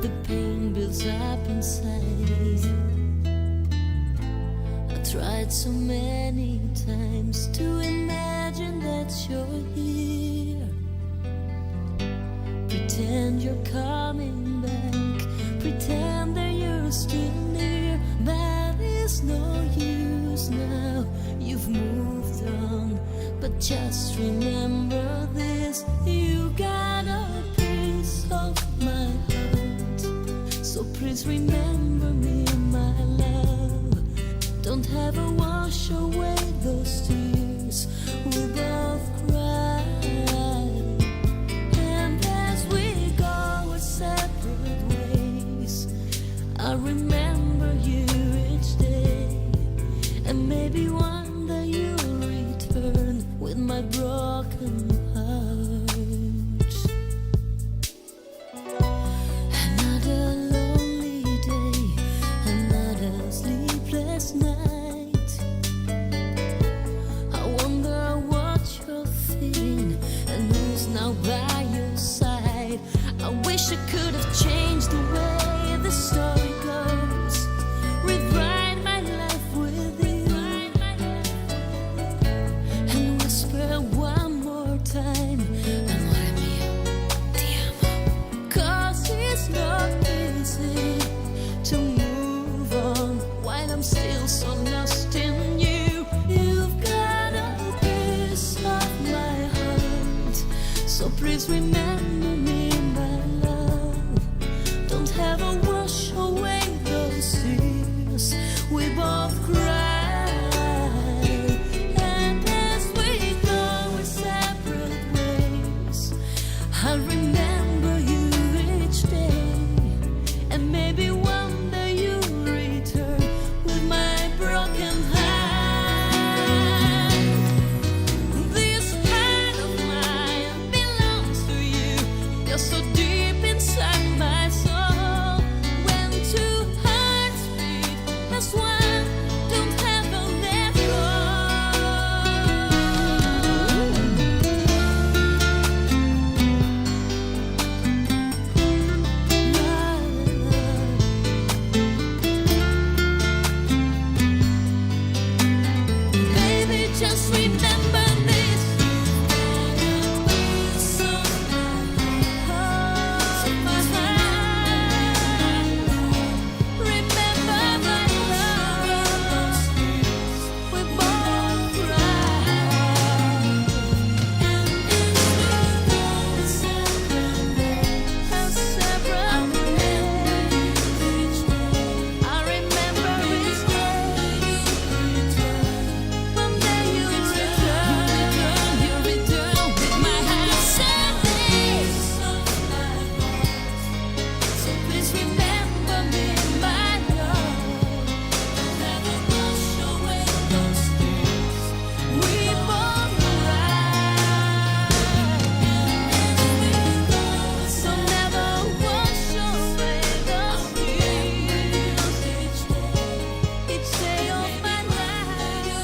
the pain builds up inside. I tried so many times to imagine that you're here. Pretend you're coming back, pretend that you're still near, but it's no use now, you've moved on. But just remember this, you got a piece of my heart. So please remember me, my love. Don't ever wash away those tears we both cried. And as we go our separate ways, I remember you each day. And maybe one day you'll return with my broken heart. Another lonely day, another sleepless night. I wonder what you're feeling and who's now by your side. I wish I could have changed the way the story goes, rewrite my life with you, and whisper one more time, amore mio, ti amo. 'Cause it's not easy to move on while I'm still so lost in you. You've got a piece of my heart, so please remember me, my love. Don't ever wash away those tears we both cried. And as we go our separate ways, I'll remember you each day. And maybe one day you'll return with my broken heart. This heart of mine belongs to you. You're so deep inside my soul. When two hearts beat as one, don't ever let go. Baby, just remember this. So my heart. Remember my love. We both cried. And it's a separate ways. I remember each day. One day you'll return with my heart. So please remember me, my love. Never wash away those tears we both cried. So never wash away those tears each day of my life.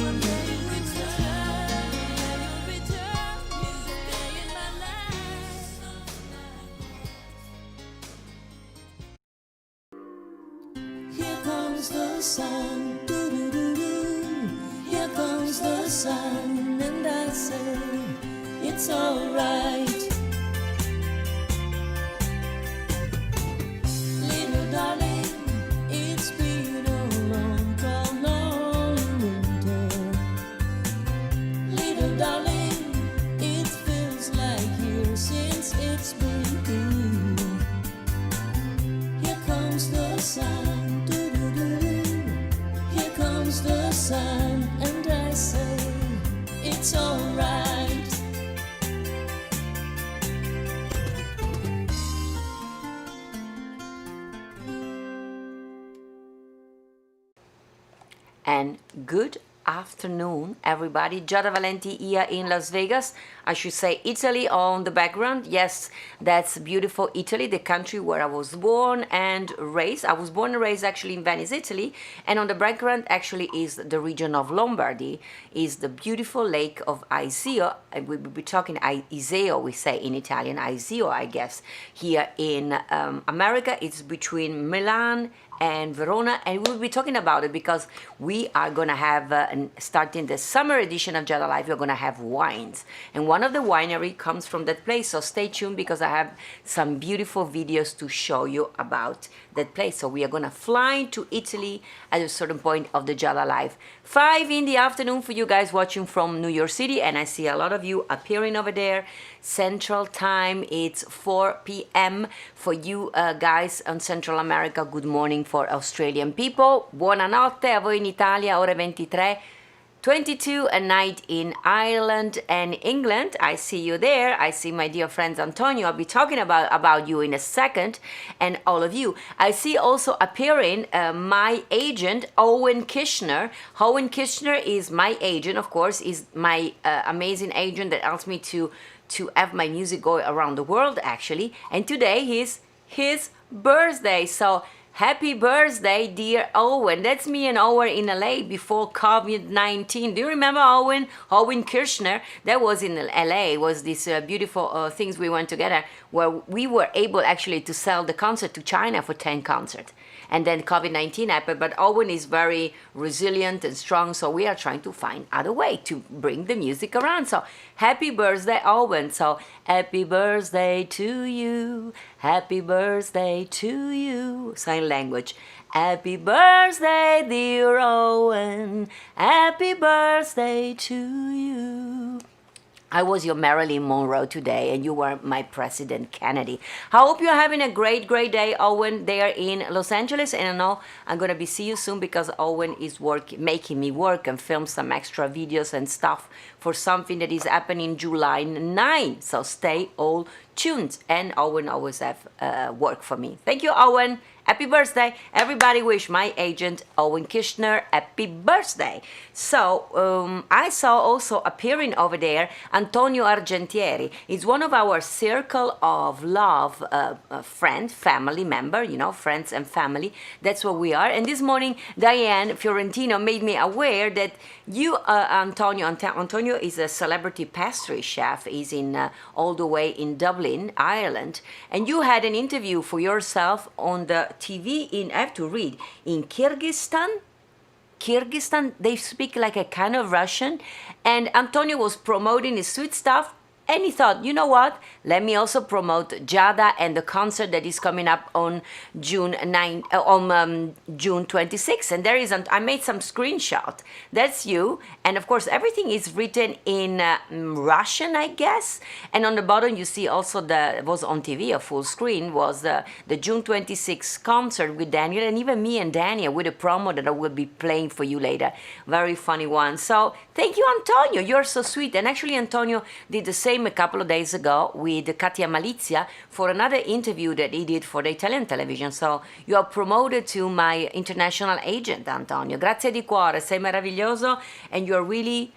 One day you return you stay in my life. Here comes the sun, doo-doo-doo-doo. Here comes the sun, and I say it's alright. Little darling, it's been a long, cold, lonely winter. Little darling, it feels like years since it's been here. Here comes the sun, doo-doo-doo-doo. Here comes the sun, and I say it's alright. And good afternoon, everybody. Giada Valenti here in Las Vegas. I should say Italy on the background. Yes, that's beautiful Italy, the country where I was born and raised. I was born and raised actually in Venice, Italy. And on the background actually is the region of Lombardy, is the beautiful lake of Iseo. And we will be talking Iseo, we say in Italian, Iseo, I guess. Here in America, it's between Milan and Verona, and we'll be talking about it because we are gonna have, starting the summer edition of Giada Live, we're gonna have wines, and one of the winery comes from that place, so stay tuned because I have some beautiful videos to show you about that place. So we are gonna fly to Italy at a certain point of the Giada Live. 5 in the afternoon for you guys watching from New York City, and I see a lot of you appearing over there. Central time, it's 4 p.m. for you guys on Central America. Good morning for Australian people. Buonanotte a voi in Italia, ore 23:22 at night in Ireland and England. I see you there. I see my dear friends Antonio. I'll be talking about you in a second, and all of you. I see also appearing my agent, Owen Kishner. Owen Kishner is my agent, of course, is my amazing agent that helps me to have my music go around the world, actually. And today is his birthday. So happy birthday, dear Owen. That's me and Owen in LA before COVID-19. Do you remember Owen? Owen Kirchner. That was in LA. It was these beautiful things we went together where we were able actually to sell the concert to China for 10 concerts. And then COVID-19 happened, but Owen is very resilient and strong, so we are trying to find other way to bring the music around. So happy birthday, Owen. So happy birthday to you, happy birthday to you. Sign language. Happy birthday, dear Owen, happy birthday to you. I was your Marilyn Monroe today, and you were my President Kennedy. I hope you're having a great day, Owen, there in Los Angeles. And I know I'm going to be see you soon because Owen is making me work and film some extra videos and stuff for something that is happening July 9. So stay all tuned. And Owen always have work for me. Thank you, Owen. Happy birthday. Everybody wish my agent, Owen Kishner, happy birthday. So I saw also appearing over there Antonio Argentieri. He's one of our Circle of Love friend, family member, you know, friends and family. That's what we are. And this morning, Diane Fiorentino made me aware that you, Antonio is a celebrity pastry chef. He's in all the way in Dublin, Ireland. And you had an interview for yourself on the TV in, I have to read, in Kyrgyzstan, they speak like a kind of Russian, and Antonio was promoting his sweet stuff, and he thought, you know what, let me also promote Giada and the concert that is coming up on June 26th. And there is, I made some screenshot. That's you. And of course, everything is written in Russian, I guess. And on the bottom, you see also was on TV, a full screen, was the June 26th concert with Daniel, and even me and Daniel with a promo that I will be playing for you later. Very funny one. So thank you, Antonio. You're so sweet. And actually, Antonio did the same a couple of days ago with Katia Malizia for another interview that he did for the Italian television. So you are promoted to my international agent, Antonio. Grazie di cuore, sei meraviglioso, and you're really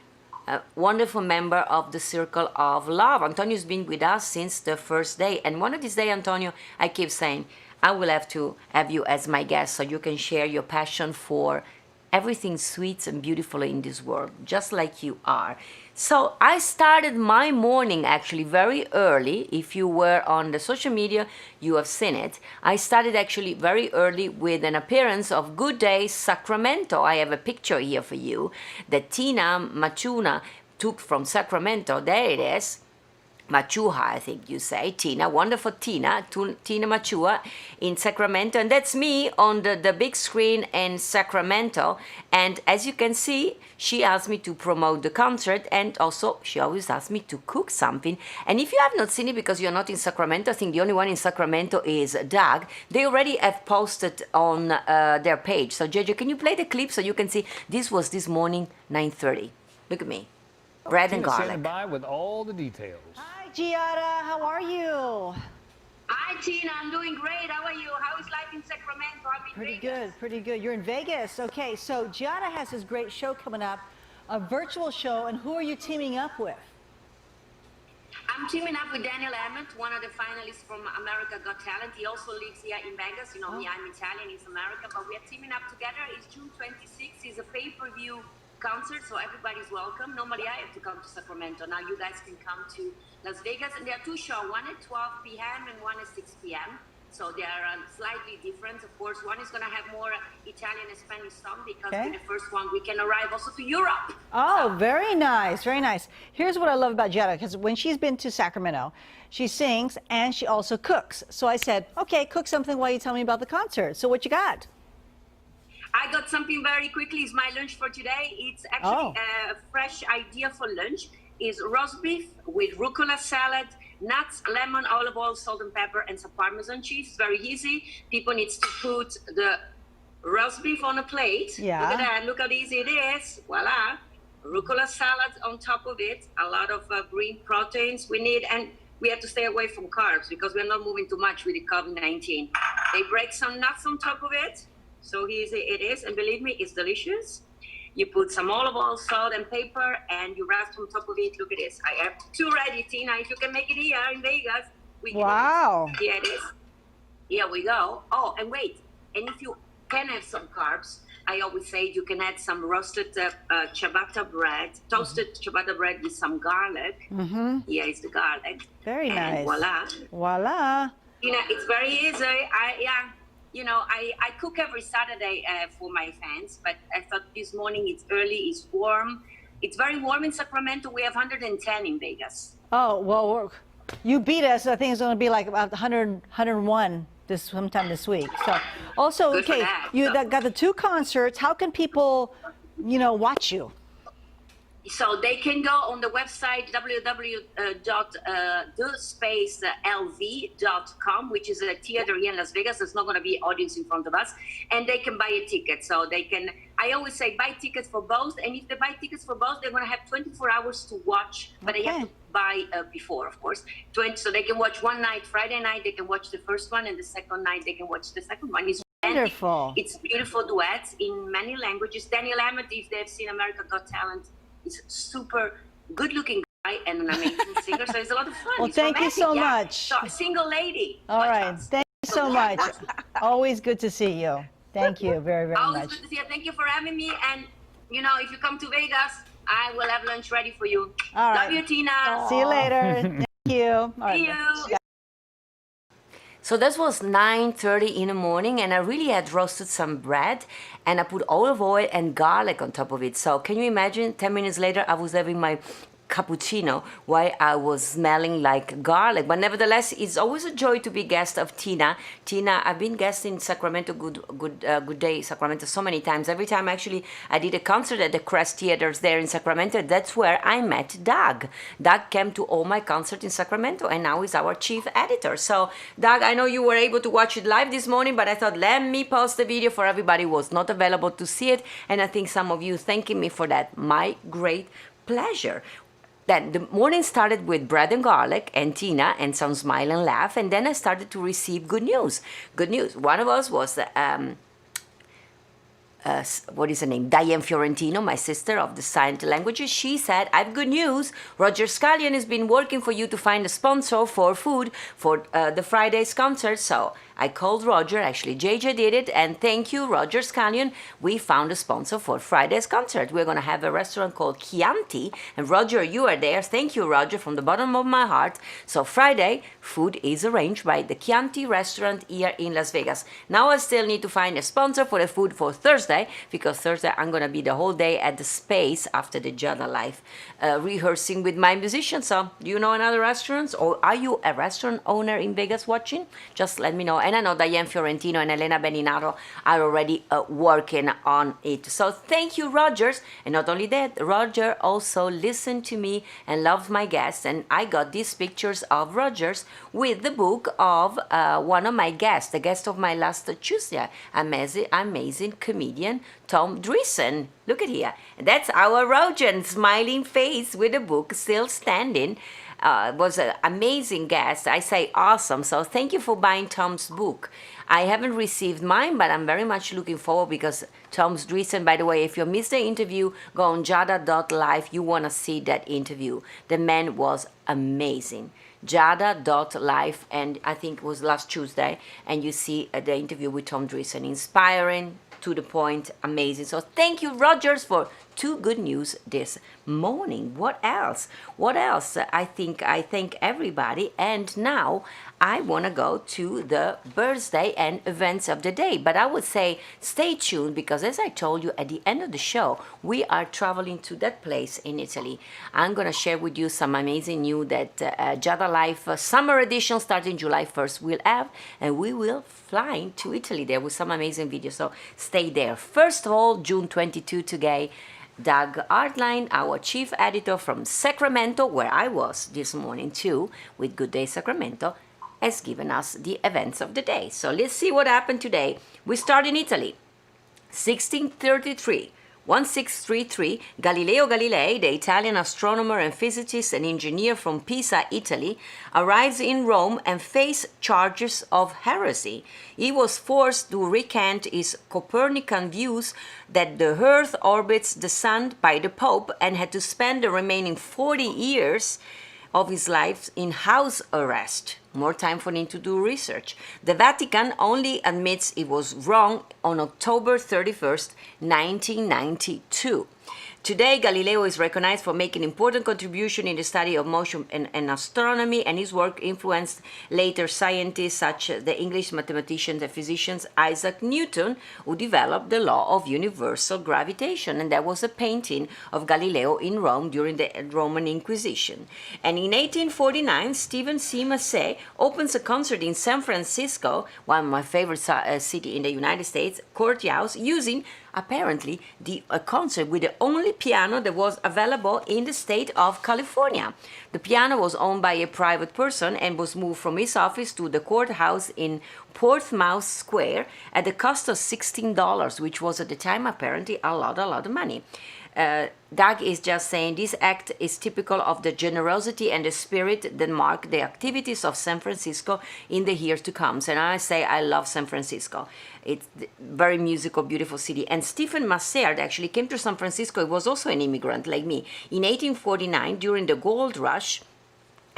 a wonderful member of the Circle of Love. Antonio's been with us since the first day, and one of these days, Antonio, I keep saying, I will have to have you as my guest so you can share your passion for everything sweet and beautiful in this world, just like you are. So I started my morning actually very early. If you were on the social media, you have seen it. I started actually very early with an appearance of Good Day Sacramento. I have a picture here for you that Tina Machuna took from Sacramento. There it is. Machuha, I think you say, Tina, wonderful Tina Machua in Sacramento. And that's me on the big screen in Sacramento. And as you can see, she asked me to promote the concert, and also she always asked me to cook something. And if you have not seen it because you're not in Sacramento, I think the only one in Sacramento is Doug. They already have posted on their page. So JJ, can you play the clip so you can see? This was this morning, 9:30. Look at me. Bread and garlic. Standing by with all the details. Hi, Giada. How are you? Hi, Tina. I'm doing great. How are you? How is life in Sacramento? I'm in Pretty Vegas. good, pretty good. You're in Vegas. Okay, so Giada has this great show coming up a virtual show, and who are you teaming up with? I'm teaming up with Daniel Emmett, one of the finalists from America Got Talent. He also lives here in Vegas. You know me, I'm Italian, he's American, but we are teaming up together. It's June 26th. It's a pay-per-view concert, so everybody's welcome. Normally I have to come to Sacramento. Now you guys can come to Las Vegas, and there are two shows, one at 12 p.m. and one at 6 p.m. So they are slightly different. Of course, one is going to have more Italian and Spanish song because with the first one we can arrive also to Europe. Oh, very nice, very nice. Here's what I love about Giada, because when she's been to Sacramento, she sings and she also cooks. So I said, okay, cook something while you tell me about the concert. So what you got? I got something very quickly. It's my lunch for today. It's actually a fresh idea for lunch. Is roast beef with rucola salad, nuts, lemon, olive oil, salt and pepper, and some Parmesan cheese. It's very easy. People need to put the roast beef on a plate. Yeah. Look at that. Look how easy it is. Voila. Rucola salad on top of it. A lot of green proteins we need. And we have to stay away from carbs because we're not moving too much with the COVID-19. They break some nuts on top of it. So easy it is. And believe me, it's delicious. You put some olive oil, salt, and pepper, and you rest on top of it. Look at this. I have two ready, Tina. If you can make it here in Vegas, we can. Wow. Here it is. Here we go. Oh, and wait. And if you can have some carbs, I always say you can add some roasted ciabatta bread, toasted ciabatta bread with some garlic. Here is the garlic. Very nice. Voila. Voila. You know, it's very easy. You know, I cook every Saturday for my fans, but I thought this morning it's early, it's warm. It's very warm in Sacramento. We have 110 in Vegas. Oh, well, you beat us. I think it's going to be like about 100, 101 sometime this week. So also, Good for okay, that. you got the two concerts. How can people, watch you? So they can go on the website www.thespacelv.com, which is a theater here in Las Vegas. There's not going to be audience in front of us, and they can buy a ticket. So they can. I always say buy tickets for both, and if they buy tickets for both, they're going to have 24 hours to watch, but they have to buy before, of course. So they can watch one night, Friday night. They can watch the first one, and the second night they can watch the second one. It's wonderful. It's beautiful duets in many languages. Daniel Emmett, if they've seen America Got Talent, is a super good-looking guy and an amazing singer, so it's a lot of fun. Well, It's thank you romantic, so yeah. much. So, single lady. All right. Thank you so much. Always good to see you. Thank you very, very Always much. good to see you. Thank you for having me. And, if you come to Vegas, I will have lunch ready for you. All right. Love you, Tina. See you later. Thank you. All right. See you. So this was 9:30 in the morning, and I really had roasted some bread, and I put olive oil and garlic on top of it. So can you imagine, 10 minutes later, I was having my cappuccino while I was smelling like garlic. But nevertheless, it's always a joy to be guest of Tina. Tina, I've been guest in Sacramento, Good Day Sacramento, so many times. Every time actually I did a concert at the Crest Theaters there in Sacramento, that's where I met Doug. Doug came to all my concerts in Sacramento, and now he's our chief editor. So Doug, I know you were able to watch it live this morning, but I thought let me post the video for everybody who was not available to see it, and I think some of you thanking me for that. My great pleasure. Then the morning started with bread and garlic and Tina and some smile and laugh, and then I started to receive good news. Good news. One of us was what is her name? Diane Fiorentino, my sister of the Silent Languages. She said, I have good news. Roger Scallion has been working for you to find a sponsor for food for the Friday's concert. So I called Roger, actually JJ did it, and thank you, Roger Scallion. We found a sponsor for Friday's concert. We're going to have a restaurant called Chianti, and Roger, you are there. Thank you, Roger, from the bottom of my heart. So Friday, food is arranged by the Chianti restaurant here in Las Vegas. Now I still need to find a sponsor for the food for Thursday, because Thursday I'm going to be the whole day at the Space after the Giada Live rehearsing with my musicians. So do you know another restaurant, or are you a restaurant owner in Vegas watching? Just let me know. And I know Diane Fiorentino and Elena Beninato are already working on it. So thank you, Rogers. And not only that, Roger also listened to me and loved my guests. And I got these pictures of Rogers with the book of one of my guests, the guest of my last Tuesday, amazing comedian Tom Dreesen. Look at here. That's our Roger, smiling face with the book still standing. was an amazing guest. I say awesome. So thank you for buying Tom's book. I haven't received mine, but I'm very much looking forward because Tom's Dreesen, by the way, if you missed the interview, go on Giada.live. You want to see that interview. The man was amazing. Giada.live, and I think it was last Tuesday, and you see the interview with Tom Dreesen. Inspiring, to the point, amazing. So thank you, Rogers, for 2 good news this morning. What else? What else? I thank everybody, and now I want to go to the birthday and events of the day. But I would say stay tuned, because as I told you at the end of the show, we are traveling to that place in Italy. I'm going to share with you some amazing news that Giada Life summer edition starting July 1st will have, and we will fly to Italy there with some amazing videos. So stay there. First of all, June 22 today, Doug Artline, our chief editor from Sacramento, where I was this morning too, with Good Day Sacramento, has given us the events of the day. So let's see what happened today. We start in Italy. 1633, Galileo Galilei, the Italian astronomer and physicist and engineer from Pisa, Italy, arrives in Rome and faced charges of heresy. He was forced to recant his Copernican views that the Earth orbits the Sun by the Pope, and had to spend the remaining 40 years of his life in house arrest. More time for him to do research. The Vatican only admits it was wrong on October 31st, 1992. Today, Galileo is recognized for making important contribution in the study of motion and astronomy, and his work influenced later scientists such as the English mathematician and physician Isaac Newton, who developed the law of universal gravitation. And there was a painting of Galileo in Rome during the Roman Inquisition. And in 1849, Stephen C. Massey opens a concert in San Francisco, one of my favorite city in the United States, courthouse, using apparently a concert with the only piano that was available in the state of California. The piano was owned by a private person and was moved from his office to the courthouse in Portsmouth Square at the cost of $16, which was at the time apparently a lot of money. Doug is just saying this act is typical of the generosity and the spirit that mark the activities of San Francisco in the years to come. And I say I love San Francisco. It's a very musical, beautiful city. And Stephen Massard actually came to San Francisco. He was also an immigrant like me in 1849 during the gold rush.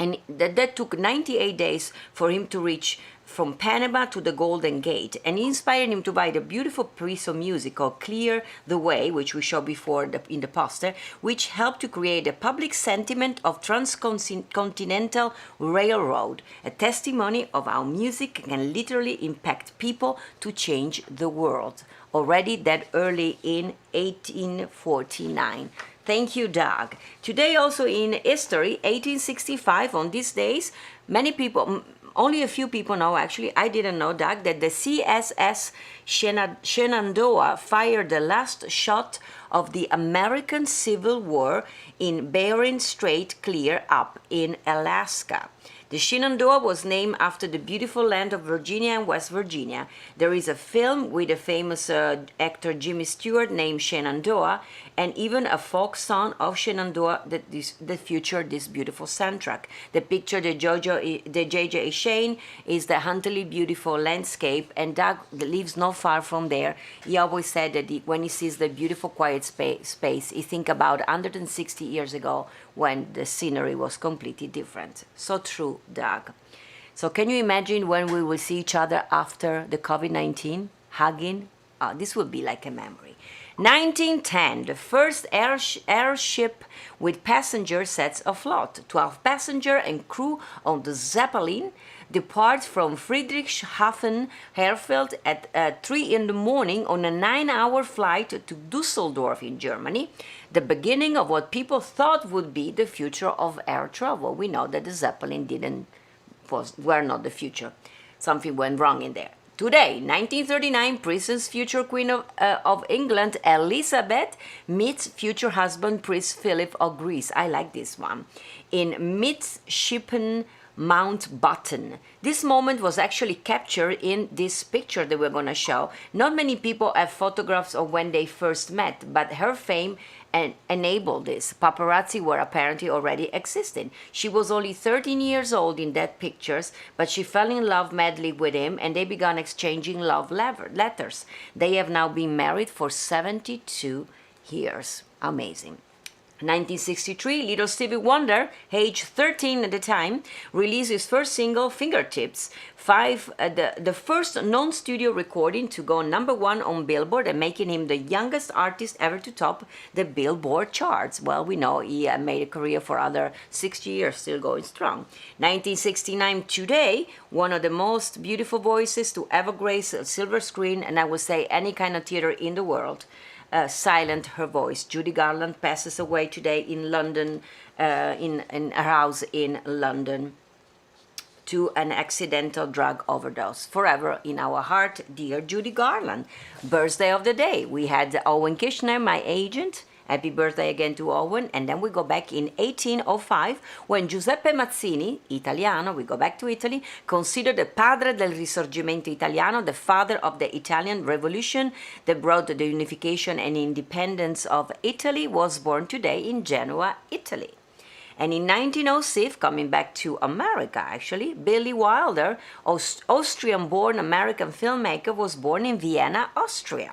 And that took 98 days for him to reach from Panama to the Golden Gate, and it inspired him to write a beautiful piece of music called Clear the Way, which we showed before in the poster, which helped to create a public sentiment of transcontinental railroad, a testimony of how music can literally impact people to change the world, already that early in 1849. Thank you, Doug. Today also in history, 1865, on these days, many people, only a few people know, actually, I didn't know, Doug, that the CSS Shenandoah fired the last shot of the American Civil War in Bering Strait clear up in Alaska. The Shenandoah was named after the beautiful land of Virginia and West Virginia. There is a film with a famous actor Jimmy Stewart named Shenandoah, and even a folk song of Shenandoah that featured this beautiful soundtrack. The picture that J.J. Shane is the hauntingly beautiful landscape, and Doug lives not far from there. He always said that when he sees the beautiful quiet space, he thinks about 160 years ago when the scenery was completely different. So true, Doug. So can you imagine when we will see each other after the COVID-19, hugging? Oh, this will be like a memory. 1910, the first airship with passengers sets afloat. 12 passengers and crew on the Zeppelin departs from Friedrichshafen Airfield at 3 in the morning on a 9-hour flight to Düsseldorf in Germany, the beginning of what people thought would be the future of air travel. We know that the Zeppelin were not the future. Something went wrong in there. Today, 1939, Prince's future Queen of England, Elizabeth, meets future husband, Prince Philip of Greece. I like this one. In Midshipman Mountbatten. This moment was actually captured in this picture that we're going to show. Not many people have photographs of when they first met, but her fame and enabled this. Paparazzi were apparently already existing. She was only 13 years old in that pictures, but she fell in love madly with him, and they began exchanging love letters. They have now been married for 72 years. Amazing. 1963, little Stevie Wonder, age 13 at the time, released his first single, Fingertips, the first non-studio recording to go #1 on Billboard and making him the youngest artist ever to top the Billboard charts. Well, we know he made a career for other 60 years, still going strong. 1969, Today, one of the most beautiful voices to ever grace a silver screen, and I would say any kind of theater in the world. Silent her voice. Judy Garland passes away today in London, in her house in London, to an accidental drug overdose. Forever in our heart, dear Judy Garland. Birthday of the day. We had Owen Kishner, my agent. Happy birthday again to Owen. And then we go back in 1805 when Giuseppe Mazzini, Italiano, we go back to Italy, considered the padre del risorgimento italiano, the father of the Italian Revolution that brought the unification and independence of Italy, was born today in Genoa, Italy. And in 1906, coming back to America actually, Billy Wilder, Austrian-born American filmmaker, was born in Vienna, Austria.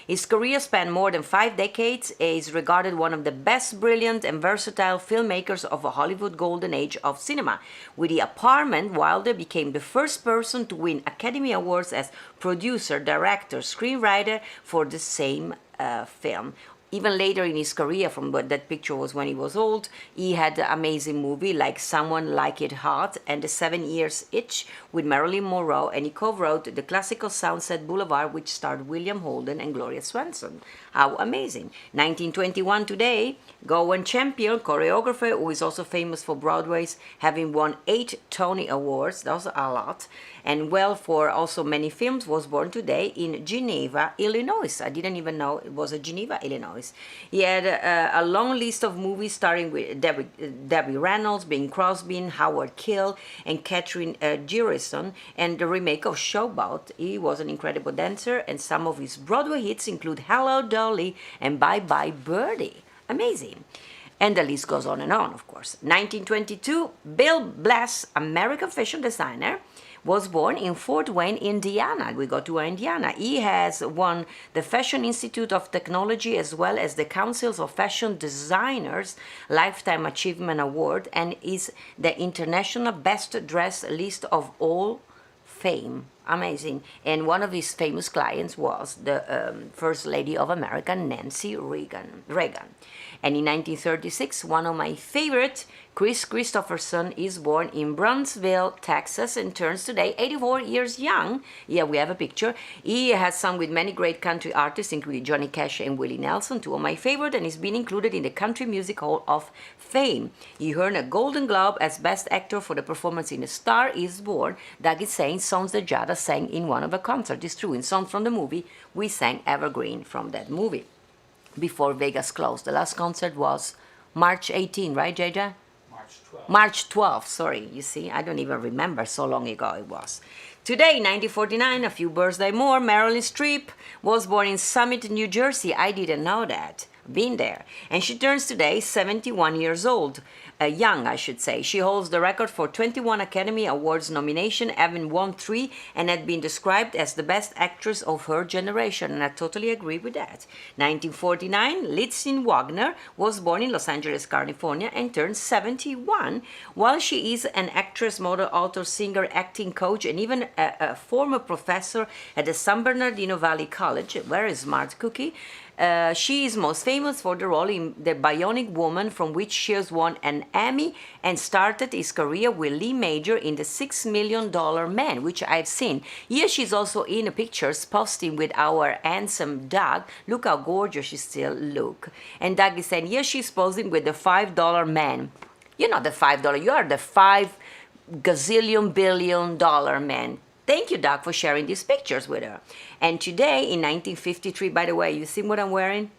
His career spanned more than 5 decades. He is regarded one of the best, brilliant, and versatile filmmakers of a Hollywood golden age of cinema. With The Apartment, Wilder became the first person to win Academy Awards as producer, director, screenwriter for the same film. Even later in his career, from what that picture was when he was old, he had an amazing movie like Someone Like It Hot and The 7 Years Itch with Marilyn Monroe, and he co-wrote the classical Sunset Boulevard, which starred William Holden and Gloria Swanson. How amazing. 1921 today, Gowan Champion, choreographer who is also famous for Broadway's, having won 8 Tony Awards, that's a lot, and well for also many films, was born today in Geneva, Illinois. I didn't even know it was Geneva, Illinois. He had a long list of movies starring with Debbie Reynolds, Bing Crosby, Howard Keel, and Catherine Garrison, and the remake of Showboat. He was an incredible dancer, and some of his Broadway hits include Hello Dolly and Bye Bye Birdie. Amazing. And the list goes on and on, of course. 1922, Bill Blass, American fashion designer, was born in Fort Wayne, Indiana. We go to Indiana. He has won the Fashion Institute of Technology as well as the Councils of Fashion Designers Lifetime Achievement Award, and is the international best dressed list of all fame. Amazing. And one of his famous clients was the First Lady of America, Nancy Reagan. And in 1936, one of my favorite, Chris Christopherson, is born in Brownsville, Texas, and turns today 84 years young. Yeah, we have a picture. He has sung with many great country artists, including Johnny Cash and Willie Nelson, two of my favorite, and he's been included in the Country Music Hall of Fame. He earned a Golden Globe as Best Actor for the performance in A Star Is Born. That is saying songs that Giada sang in one of her concerts. It's true, in songs from the movie, we sang Evergreen from that movie. Before Vegas closed. The last concert was March 18, right, JJ? March 12th, sorry. You see, I don't even remember, so long ago it was. Today, 1949, a few birthdays more, Meryl Streep was born in Summit, New Jersey. I didn't know that. Been there. And she turns today 71 years old. Young, I should say. She holds the record for 21 Academy Awards nomination, having won 3, and had been described as the best actress of her generation, and I totally agree with that. 1949, Lindsay Wagner was born in Los Angeles, California, and turned 71. While she is an actress, model, author, singer, acting coach, and even a former professor at the San Bernardino Valley College, very smart cookie, she is most famous for the role in The Bionic Woman, from which she has won an Emmy, and started his career with Lee Major in The $6 Million Man, which I've seen. Here she's also in pictures posting with our handsome Doug. Look how gorgeous she still look. And Doug is saying, here she's posing with the $5 man. You're not the $5, you are the $5 gazillion billion dollar man. Thank you, Doc, for sharing these pictures with her. And today, in 1953, by the way, you see what I'm wearing?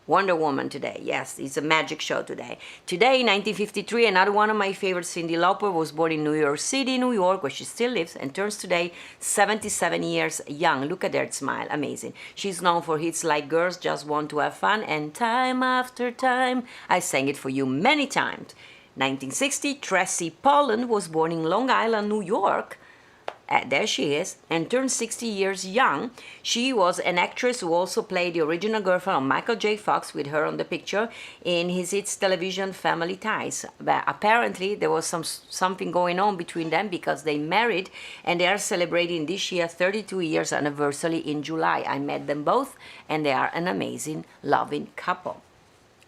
Wonder Woman today. Yes, it's a magic show today. Today, 1953, another one of my favorites, Cyndi Lauper, was born in New York City, New York, where she still lives, and turns today 77 years young. Look at her smile, amazing. She's known for hits like Girls Just Want to Have Fun and Time After Time. I sang it for you many times. 1960, Tracy Pollan was born in Long Island, New York. There she is, and turned 60 years young. She was an actress who also played the original girlfriend of Michael J. Fox, with her on the picture, in his hits television Family Ties. But apparently there was something going on between them, because they married, and they are celebrating this year 32 years anniversary in July. I met them both, and they are an amazing, loving couple.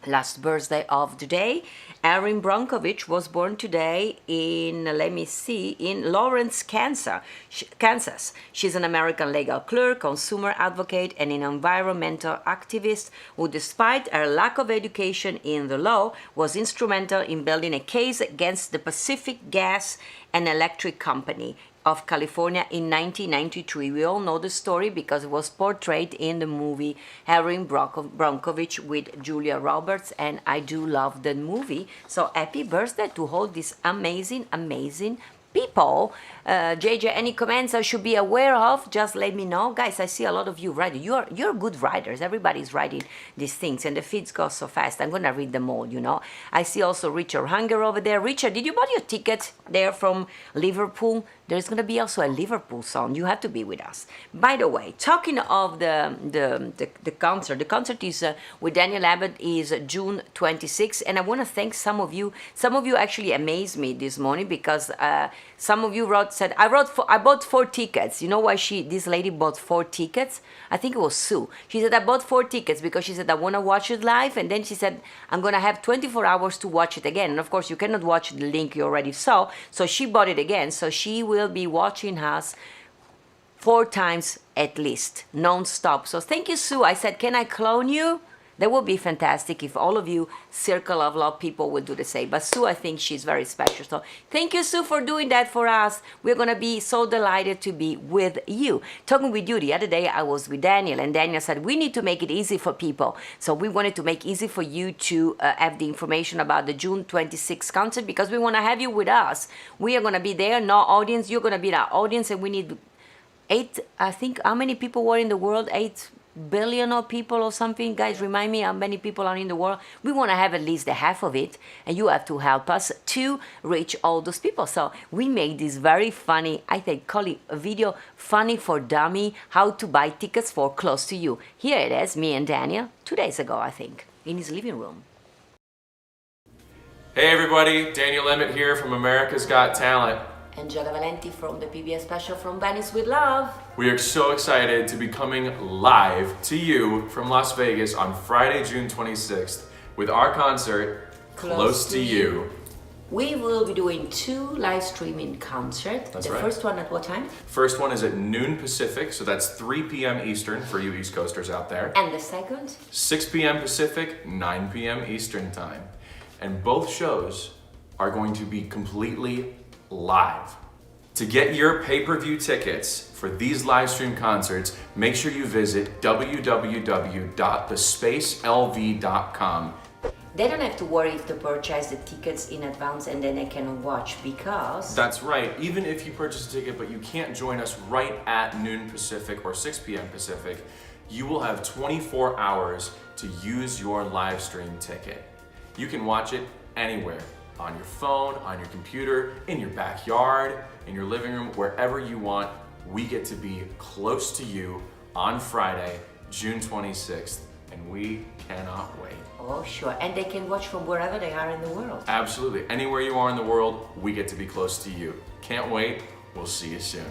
Last birthday of the day, Erin Brockovich was born today in, in Lawrence, Kansas. She's an American legal clerk, consumer advocate, and an environmental activist who, despite her lack of education in the law, was instrumental in building a case against the Pacific Gas and Electric Company of California in 1993. We all know the story because it was portrayed in the movie Erin Brockovich with Julia Roberts, and I do love the movie. So happy birthday to all these amazing, amazing people. JJ, any comments I should be aware of? Just let me know. Guys, I see a lot of you writing. You're good writers. Everybody's writing these things, and the feeds go so fast. I'm going to read them all, you know. I see also Richard Hunger over there. Richard, did you buy your ticket there from Liverpool? There's going to be also a Liverpool song. You have to be with us. By the way, talking of the concert, the concert is with Daniel Abbott is June 26th, and I want to thank some of you. Some of you actually amazed me this morning, because some of you said I bought 4 tickets. You know why this lady bought 4 tickets? I think it was Sue. She said I bought 4 tickets because she said I want to watch it live, and then she said I'm going to have 24 hours to watch it again. And of course you cannot watch the link you already saw, so she bought it again. So she will be watching us 4 times at least, non-stop. So thank you, Sue. I said, can I clone you? That would be fantastic if all of you Circle of Love people will do the same. But Sue, I think she's very special. So thank you, Sue, for doing that for us. We're going to be so delighted to be with you. Talking with you the other day, I was with Daniel, and Daniel said, we need to make it easy for people. So we wanted to make easy for you to have the information about the June 26th concert, because we want to have you with us. We are going to be there, no audience. You're going to be our audience, and we need 8, I think, how many people were in the world? 8 billion of people or something. Guys, remind me how many people are in the world. We want to have at least a half of it, and you have to help us to reach all those people. So we made this very funny, I think, call it a video, funny for dummy, how to buy tickets for close to you. Here it is, me and Daniel, 2 days ago, I think, in his living room. Hey everybody, Daniel Emmett here from America's Got Talent. And Giada Valenti from the PBS special from Venice with Love. We are so excited to be coming live to you from Las Vegas on Friday, June 26th with our concert, Close to You. We will be doing 2 live streaming concerts. That's the right. first one at what time? First one is at noon Pacific, so that's 3 p.m. Eastern for you East Coasters out there. And the second? 6 p.m. Pacific, 9 p.m. Eastern time. And both shows are going to be completely live. To get your pay-per-view tickets for these live stream concerts, make sure you visit www.thespacelv.com. They don't have to worry if they purchase the tickets in advance and then they cannot watch, because... That's right. Even if you purchase a ticket but you can't join us right at noon Pacific or 6 p.m. Pacific, you will have 24 hours to use your live stream ticket. You can watch it anywhere. On your phone, on your computer, in your backyard, in your living room, wherever you want. We get to be close to you on Friday, June 26th, and we cannot wait. Oh, sure. And they can watch from wherever they are in the world. Absolutely. Anywhere you are in the world, we get to be close to you. Can't wait. We'll see you soon.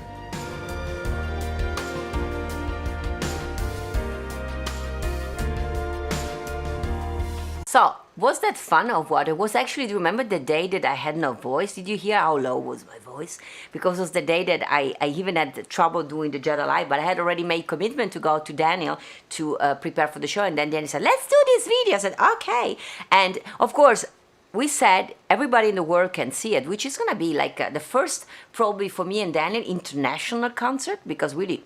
So, was that fun or what? It was actually, do you remember the day that I had no voice? Did you hear how low was my voice? Because it was the day that I even had trouble doing the Giada Live, but I had already made commitment to go to Daniel to prepare for the show. And then Daniel said, let's do this video. I said, okay. And of course, we said everybody in the world can see it, which is going to be like the first, probably for me and Daniel, international concert, because really,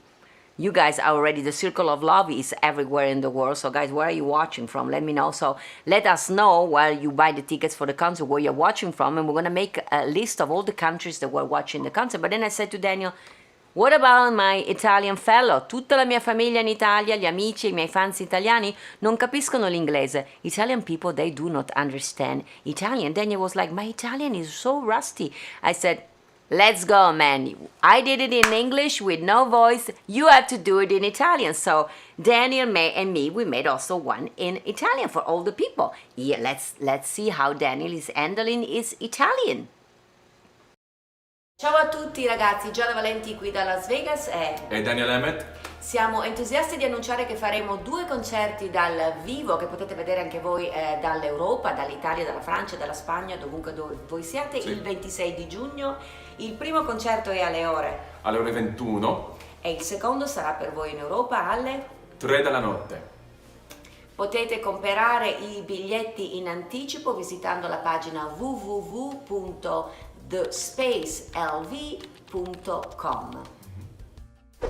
you guys are already, the circle of love is everywhere in the world. So guys, where are you watching from? Let me know. So let us know while you buy the tickets for the concert where you're watching from, and we're going to make a list of all the countries that were watching the concert. But then I said to Daniel, what about my Italian fellow? Tutta la mia famiglia in Italia, gli amici, i miei fans italiani non capiscono l'inglese. Italian people, they do not understand Italian. Daniel was like, my Italian is so rusty. I said, let's go, man. I did it in English with no voice. You have to do it in Italian. So Daniel, May, and me, we made also one in Italian for all the people. Yeah, let's see how Daniel is handling his Italian. Ciao a tutti ragazzi, Giada Valenti qui da Las Vegas e Daniel Emmett. Siamo entusiasti di annunciare che faremo 2 concerti dal vivo che potete vedere anche voi dall'Europa, dall'Italia, dalla Francia, dalla Spagna, dovunque voi siate, sì. Il 26 di giugno. Il primo concerto è alle ore 21 e il secondo sarà per voi in Europa alle 3 della notte. Potete comprare i biglietti in anticipo visitando la pagina www.thespacelv.com.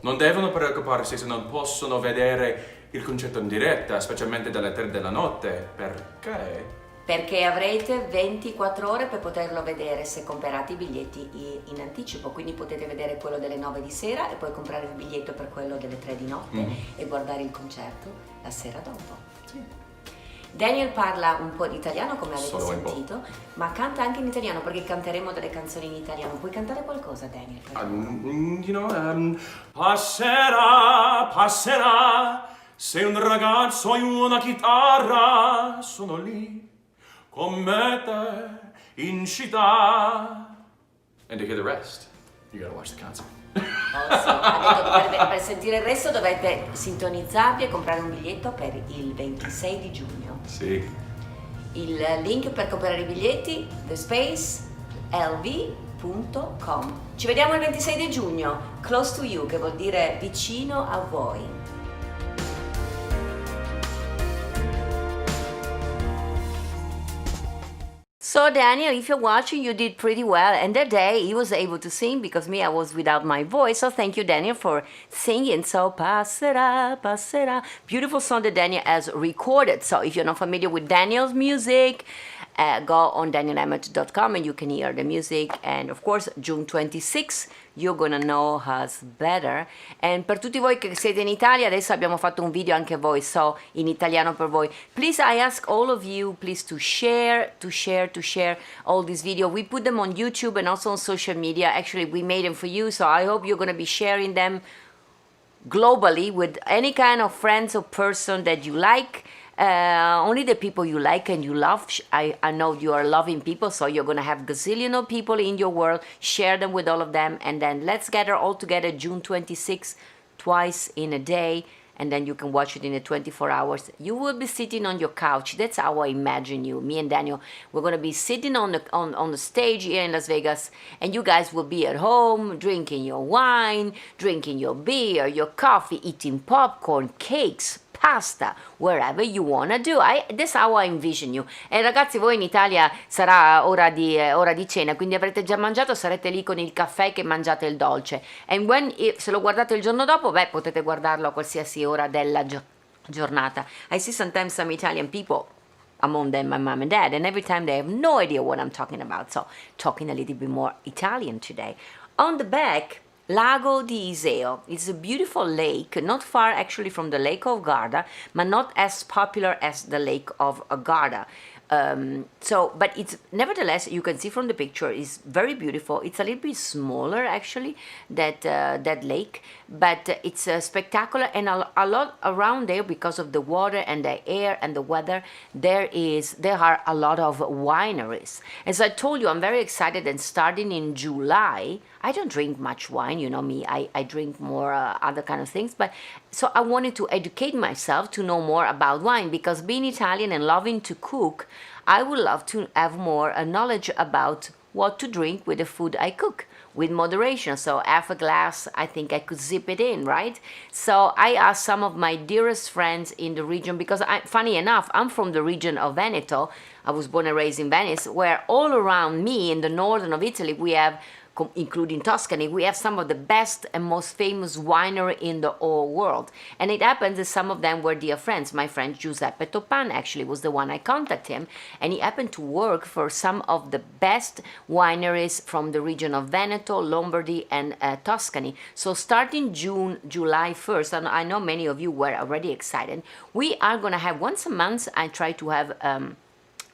Non devono preoccuparsi se non possono vedere il concerto in diretta, specialmente dalle 3 della notte. Perché? Perché avrete 24 ore per poterlo vedere se comprate i biglietti in anticipo, quindi potete vedere quello delle 9 di sera e poi comprare il biglietto per quello delle 3 di notte e guardare il concerto la sera dopo. Sì. Daniel parla un po' di italiano, come avete sentito, ma canta anche in italiano perché canteremo delle canzoni in italiano. Puoi cantare qualcosa, Daniel? Passerà, passerà, sei un ragazzo e una chitarra, sono lì con me te in città. And to hear the rest, you gotta watch the concert. Ha detto per sentire il resto dovete sintonizzarvi e comprare un biglietto per il 26 di giugno. Sì. Il link per comprare i biglietti, thespacelv.com. Ci vediamo il 26 di giugno, close to you, che vuol dire vicino a voi. So Daniel, if you're watching, you did pretty well. And that day he was able to sing because me, I was without my voice. So thank you, Daniel, for singing. So passerà, passerà. Beautiful song that Daniel has recorded. So if you're not familiar with Daniel's music, go on danielemmet.com and you can hear the music. And of course, June 26th, you're gonna know us better. And per tutti voi che siete in Italia, adesso abbiamo fatto un video anche voi, so in italiano per voi. Please, I ask all of you, please to share all these videos. We put them on YouTube and also on social media. Actually, we made them for you, so I hope you're gonna be sharing them globally with any kind of friends or person that you like. Only the people you like and you love. I know you are loving people, so you're gonna have gazillion of people in your world. Share them with all of them, and then let's gather all together June 26th, twice in a day, and then you can watch it in the 24 hours. You will be sitting on your couch. That's how I imagine you. Me and Daniel, we're gonna be sitting on the stage here in Las Vegas, and you guys will be at home drinking your wine, drinking your beer, your coffee, eating popcorn, cakes, pasta, wherever you wanna do. That's how I envision you. E ragazzi, voi in Italia sarà ora di cena, quindi avrete già mangiato, sarete lì con il caffè che mangiate il dolce. And se lo guardate il giorno dopo, potete guardarlo a qualsiasi ora della giornata. I see sometimes some Italian people, among them my mom and dad, and every time they have no idea what I'm talking about. So talking a little bit more Italian today. On the back, Lago di Iseo. It's a beautiful lake, not far actually from the Lake of Garda, but not as popular as the Lake of Garda. But it's nevertheless, you can see from the picture, it's very beautiful. It's a little bit smaller actually, that lake, but it's spectacular, and a lot around there because of the water and the air and the weather. There are a lot of wineries. As I told you, I'm very excited, and starting in July, I don't drink much wine, you know me, I drink more other kind of things, but so I wanted to educate myself to know more about wine, because being Italian and loving to cook, I would love to have more knowledge about what to drink with the food I cook, with moderation. So half a glass, I think I could zip it in, right? So I asked some of my dearest friends in the region, because funny enough, I'm from the region of Veneto. I was born and raised in Venice, where all around me in the northern of Italy, we have including Tuscany, we have some of the best and most famous winery in the whole world. And it happens that some of them were dear friends. My friend Giuseppe Topan actually was the one I contacted him, and he happened to work for some of the best wineries from the region of Veneto, Lombardy, and Tuscany. So starting July 1st, and I know many of you were already excited, we are going to have once a month, I try to have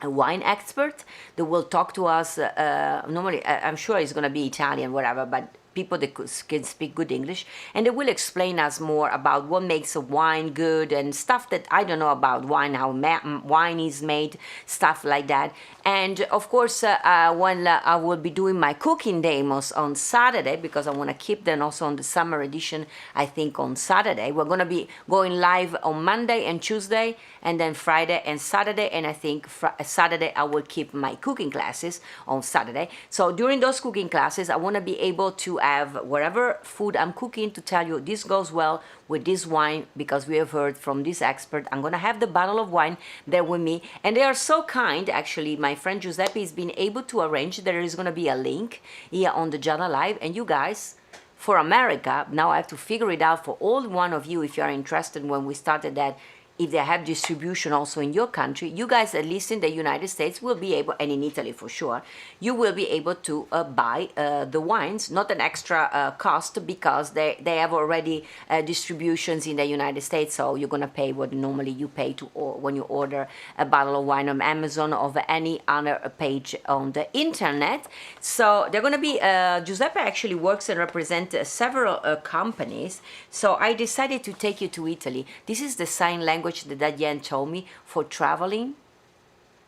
a wine expert that will talk to us. Normally, I'm sure it's going to be Italian, whatever, but people that can speak good English, and they will explain us more about what makes a wine good and stuff that I don't know about wine, how wine is made, stuff like that. And of course, when I will be doing my cooking demos on Saturday, because I want to keep them also on the summer edition, I think on Saturday. We're going to be going live on Monday and Tuesday, and then Friday and Saturday, and I think Saturday I will keep my cooking classes on Saturday. So during those cooking classes, I want to be able to have whatever food I'm cooking to tell you this goes well with this wine, because we have heard from this expert. I'm gonna have the bottle of wine there with me, and they are so kind. Actually, my friend Giuseppe has been able to arrange, there is gonna be a link here on the Giada Live, and you guys, for America, now I have to figure it out for all one of you if you are interested when we started that, if they have distribution also in your country, you guys, at least in the United States, will be able, and in Italy for sure, you will be able to buy the wines, not an extra cost, because they have already distributions in the United States, so you're going to pay what normally you pay to when you order a bottle of wine on Amazon or any other page on the internet. So they're going to be, Giuseppe actually works and represents several companies, so I decided to take you to Italy. This is the sign language that Jan told me for traveling,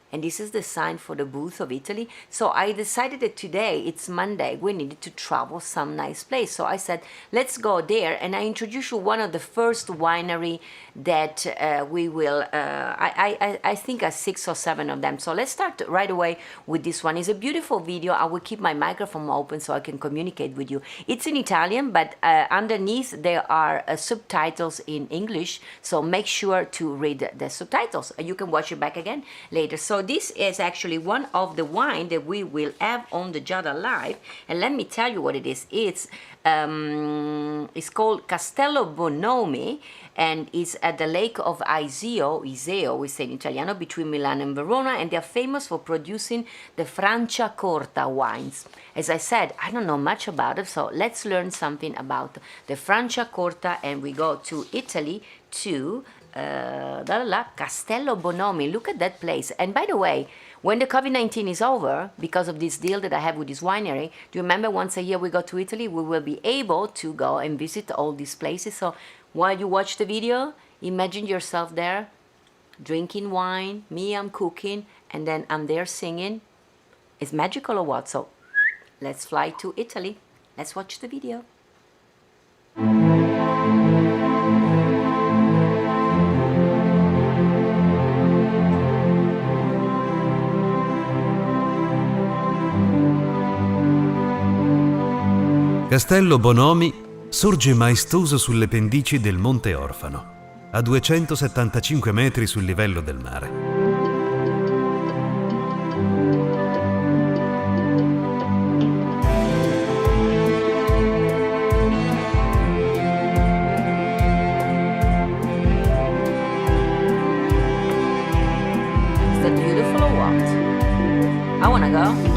and this is the sign for the booth of Italy. So I decided that today, it's Monday, we needed to travel some nice place. So I said, let's go there, and I introduce you one of the first winery that we will, I think 6 or 7 of them. So let's start right away with this one. It's a beautiful video. I will keep my microphone open so I can communicate with you. It's in Italian, but underneath there are subtitles in English, so make sure to read the subtitles. You can watch it back again later. So this is actually one of the wine that we will have on the Giada Live, and let me tell you what it is. It's called Castello Bonomi, and it's at the lake of Iseo, we say in Italiano, between Milan and Verona, and they're famous for producing the Franciacorta wines. As I said, I don't know much about it, so let's learn something about the Franciacorta, and we go to Italy to Castello Bonomi. Look at that place. And by the way, when the COVID-19 is over, because of this deal that I have with this winery, do you remember once a year we go to Italy? We will be able to go and visit all these places. So while you watch the video, imagine yourself there, drinking wine, me, I'm cooking, and then I'm there singing. It's magical or what? So let's fly to Italy. Let's watch the video. Castello Bonomi sorge maestoso sulle pendici del Monte Orfano, a 275 metri sul livello del mare. Is that beautiful or what? I wanna go.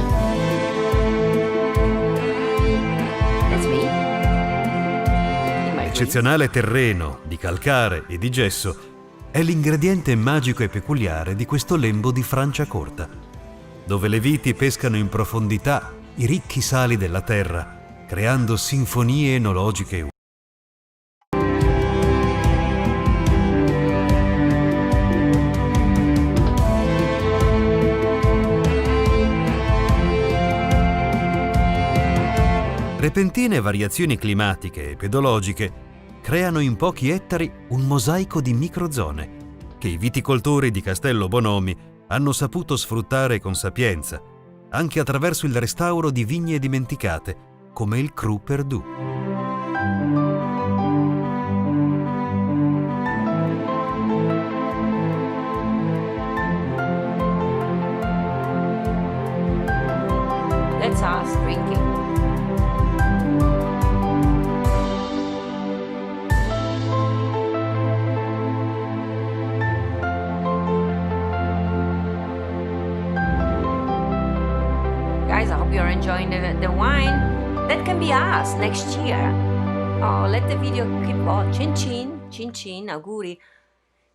L'eccezionale terreno di calcare e di gesso è l'ingrediente magico e peculiare di questo lembo di Franciacorta, dove le viti pescano in profondità i ricchi sali della terra, creando sinfonie enologiche. Repentine variazioni climatiche e pedologiche creano in pochi ettari un mosaico di microzone che i viticoltori di Castello Bonomi hanno saputo sfruttare con sapienza, anche attraverso il restauro di vigne dimenticate, come il Cru Perdù. That's us drinking. enjoying the wine. That can be us next year. Oh, let the video keep on. Cin cin, cin cin, auguri.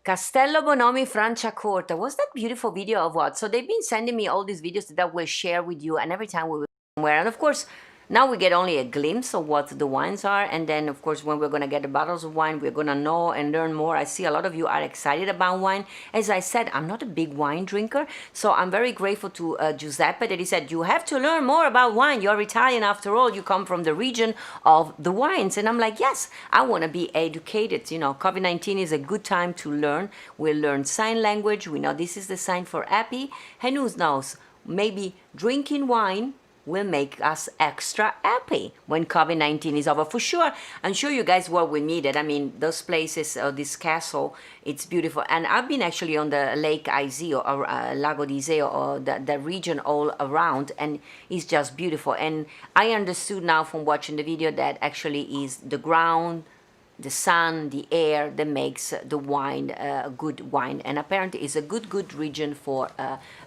Castello Bonomi Franciacorta. Was that beautiful video of what? So they've been sending me all these videos that I will share with you, and every time we will somewhere. And of course, now we get only a glimpse of what the wines are, and then of course when we're gonna get the bottles of wine, we're gonna know and learn more. I see a lot of you are excited about wine. As I said, I'm not a big wine drinker, so I'm very grateful to Giuseppe that he said, you have to learn more about wine. You're Italian after all, you come from the region of the wines. And I'm like, yes, I want to be educated. You know, COVID-19 is a good time to learn. We'll learn sign language. We know this is the sign for happy, and who knows, maybe drinking wine will make us extra happy when COVID-19 is over. For sure, I'm sure you guys were with me that, I mean, those places, this castle, it's beautiful. And I've been actually on the Lake Iseo, or Lago di Iseo, or the region all around, and it's just beautiful. And I understood now from watching the video that actually is the ground, the sun, the air that makes the wine a good wine. And apparently it's a good region for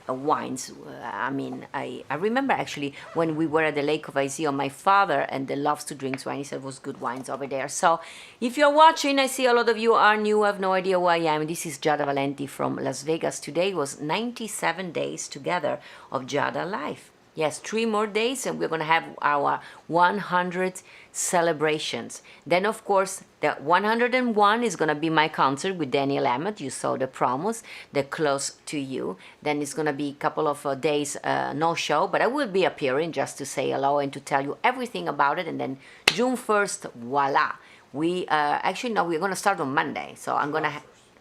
wines. I mean, I remember actually when we were at the Lake of Iseo, my father, and loves to drink wine, he said it was good wines over there. So if you're watching, I see a lot of you are new, have no idea who I am. This is Giada Valenti from Las Vegas. Today was 97 days together of Giada life. Yes, 3 more days and we're going to have our 100 celebrations. Then, of course, the 101 is going to be my concert with Daniel Emmett. You saw the promos, they're close to you. Then it's going to be a couple of days, no show, but I will be appearing just to say hello and to tell you everything about it. And then June 1st, voila. We actually, no, we're going to start on Monday. So I'm going to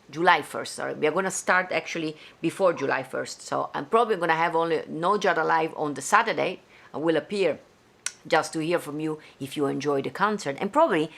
July 1st, sorry. We are going to start actually before July 1st. So I'm probably going to have only no Giada Live on the Saturday. I will appear just to hear from you if you enjoy the concert. And probably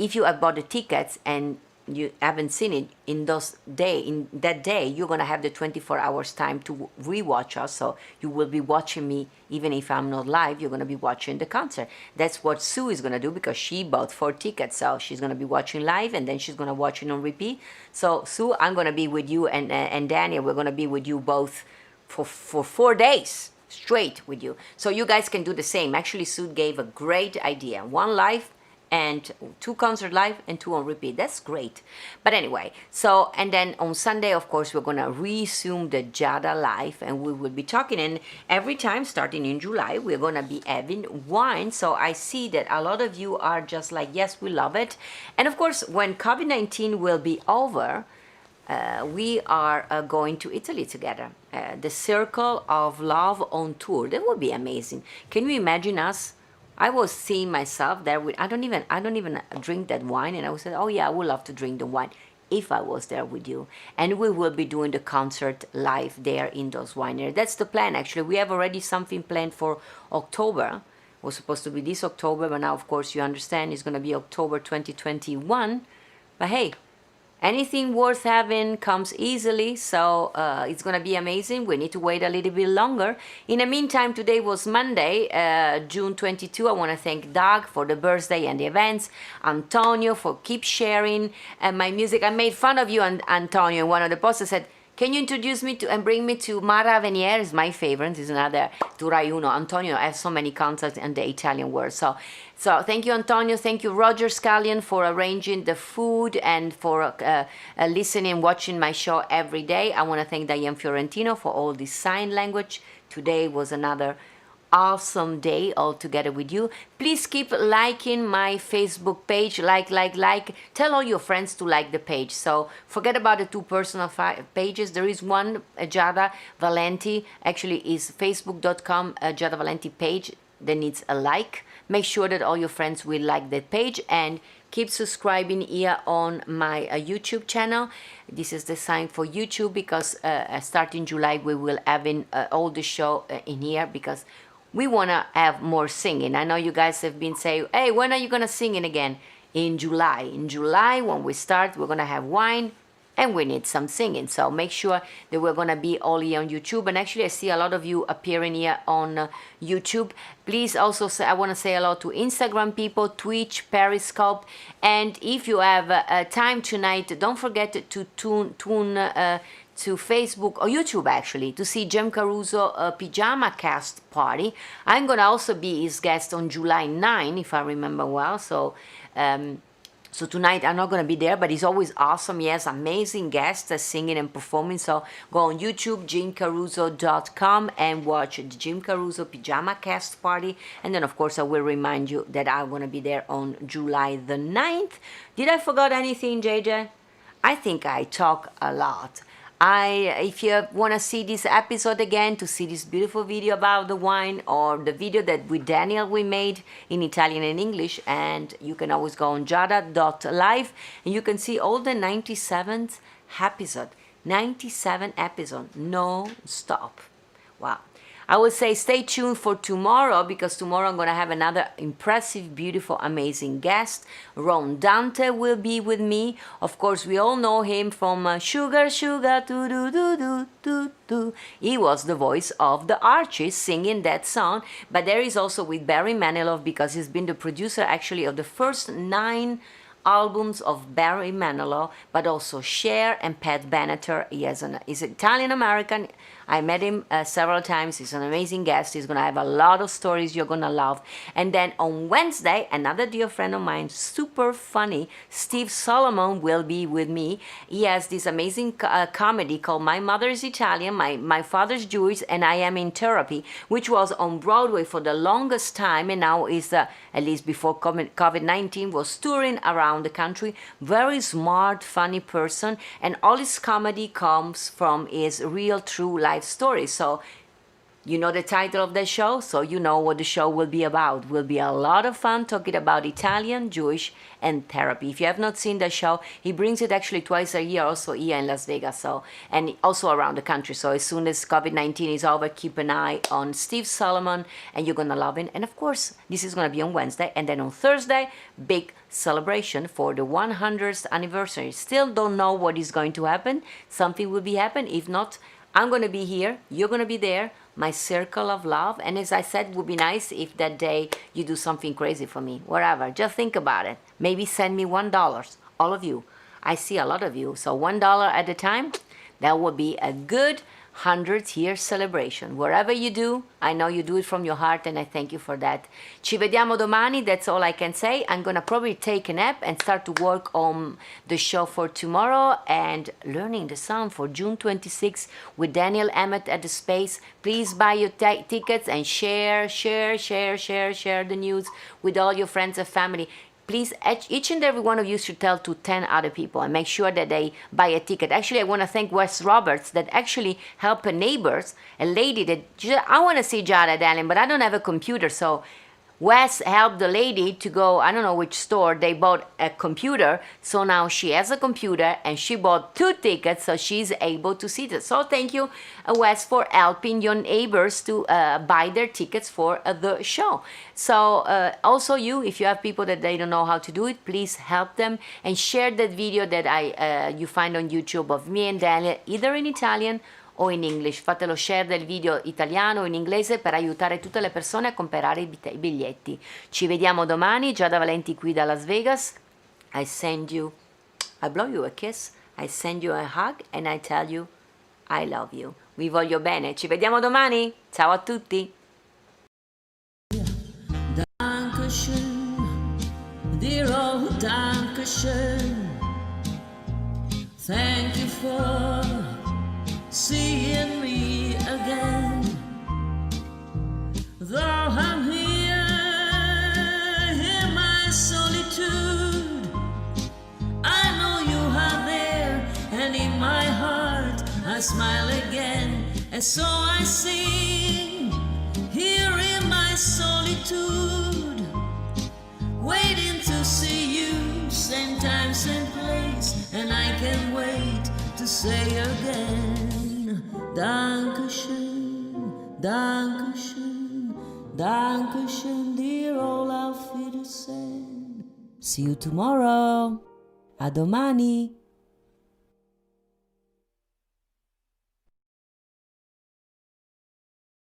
if you have bought the tickets and you haven't seen it in that day, you're going to have the 24 hours time to rewatch us. So you will be watching me even if I'm not live. You're going to be watching the concert. That's what Sue is going to do because she bought 4 tickets. So she's going to be watching live and then she's going to watch it on repeat. So Sue, I'm going to be with you, and Daniel, we're going to be with you both for 4 days straight with you. So you guys can do the same. Actually, Sue gave a great idea. 1 live and 2 concert live and 2 on repeat. That's great. But anyway, so, and then on Sunday, of course, we're going to resume the Giada live, and we will be talking. And every time starting in July, we're going to be having wine. So I see that a lot of you are just like, yes, we love it. And of course, when COVID-19 will be over, we are going to Italy together. The Circle of Love on tour. That would be amazing. Can you imagine us? I was seeing myself there with, I don't even drink that wine, and I was saying, oh yeah, I would love to drink the wine if I was there with you. And we will be doing the concert live there in those wineries. That's the plan, actually. We have already something planned for October. It was supposed to be this October, but now, of course, you understand it's going to be October 2021. But hey, anything worth having comes easily, so it's going to be amazing. We need to wait a little bit longer. In the meantime, today was Monday, June 22. I want to thank Doug for the birthday and the events, Antonio for keep sharing my music. I made fun of you, Antonio, in one of the posts. I said, can you introduce me to and bring me to Mara Venier? Is my favorite. Is another to Rai Uno. Antonio has so many contacts in the Italian world. So thank you, Antonio. Thank you, Roger Scallion, for arranging the food and for listening, watching my show every day. I want to thank Diane Fiorentino for all this sign language. Today was another awesome day all together with you. Please keep liking my Facebook page. Like. Tell all your friends to like the page. So forget about the 2 personal pages. There is one, Giada Valenti, actually is facebook.com Giada Valenti page that needs a like. Make sure that all your friends will like that page, and keep subscribing here on my YouTube channel. This is the sign for YouTube because starting July we will have all the show in here because we want to have more singing. I know you guys have been saying, hey, when are you going to sing it again? In July. In July, when we start, we're going to have wine and we need some singing. So make sure that we're going to be all here on YouTube. And actually, I see a lot of you appearing here on YouTube. Please also say, I want to say hello to Instagram people, Twitch, Periscope. And if you have time tonight, don't forget to to Facebook or YouTube actually to see Jim Caruso Pajama Cast Party. I'm gonna also be his guest on July 9, if I remember well. So tonight I'm not gonna be there, but he's always awesome. He has amazing guests singing and performing. So go on YouTube, jimcaruso.com, and watch the Jim Caruso Pajama Cast Party. And then of course I will remind you that I'm gonna be there on July the 9th. Did I forget anything, JJ? I think I talk a lot. If you want to see this episode again, to see this beautiful video about the wine, or the video that with Daniel we made in Italian and English, and you can always go on giada.live and you can see all the 97th episode. 97 episodes, no stop. Wow. I would say stay tuned for tomorrow, because tomorrow I'm going to have another impressive, beautiful, amazing guest. Ron Dante will be with me. Of course, we all know him from Sugar, Sugar, do do do do do do. He was the voice of the Archies singing that song. But there is also with Barry Manilow, because he's been the producer actually of the first 9 albums of Barry Manilow, but also Cher and Pat Benatar. He's Italian-American. I met him several times. He's an amazing guest. He's going to have a lot of stories you're going to love. And then on Wednesday, another dear friend of mine, super funny, Steve Solomon, will be with me. He has this amazing comedy called My Mother is Italian, My Father's Jewish, and I Am in Therapy, which was on Broadway for the longest time, and now is, at least before COVID-19, was touring around the country. Very smart, funny person, and all his comedy comes from his real, true life story. So you know the title of the show, so you know what the show will be about. Will be a lot of fun talking about Italian, Jewish, and therapy. If you have not seen the show, he brings it actually twice a year, also here in Las Vegas, so, and also around the country. So as soon as COVID-19 is over, keep an eye on Steve Solomon, and you're gonna love him. And of course, this is gonna be on Wednesday, and then on Thursday, big celebration for the 100th anniversary. Still don't know what is going to happen. Something will be happen. If not, I'm gonna be here, you're gonna be there, my circle of love. And as I said, it would be nice if that day you do something crazy for me, whatever. Just think about it. Maybe send me $1, all of you. I see a lot of you, so $1 at a time. That would be a good 100th year celebration. Wherever you do, I know you do it from your heart, and I thank you for that. Ci vediamo domani, that's all I can say. I'm gonna probably take a nap and start to work on the show for tomorrow and learning the song for June 26th with Daniel Emmett at the Space. Please buy your tickets and share the news with all your friends and family. Please, each and every one of you should tell to 10 other people and make sure that they buy a ticket. Actually, I want to thank Wes Roberts that actually helped neighbors, a lady that, I want to see Giada, darling, but I don't have a computer, so Wes helped the lady to go, I don't know which store, they bought a computer, so now she has a computer and she bought 2 tickets, so she's able to see this. So thank you, Wes, for helping your neighbors to buy their tickets for the show. So also you, if you have people that they don't know how to do it, please help them and share that video that you find on YouTube of me and Daniel, either in Italian o in English. Fatelo share del video italiano o in inglese per aiutare tutte le persone a comprare i biglietti. Ci vediamo domani. Giada Valenti qui da Las Vegas. I blow you a kiss, I send you a hug and I tell you I love you. Vi voglio bene. Ci vediamo domani. Ciao a tutti. Dankeschön, dear old Dankeschön. Thank you for seeing me again. Though I'm here in my solitude, I know you are there, and in my heart I smile again. And so I sing here in my solitude, waiting to see you, same time, same place, and I can't wait to say again, Dankeschön, Dankeschön, Dankeschön, dear old Auf Wiedersehen. See you tomorrow. A domani.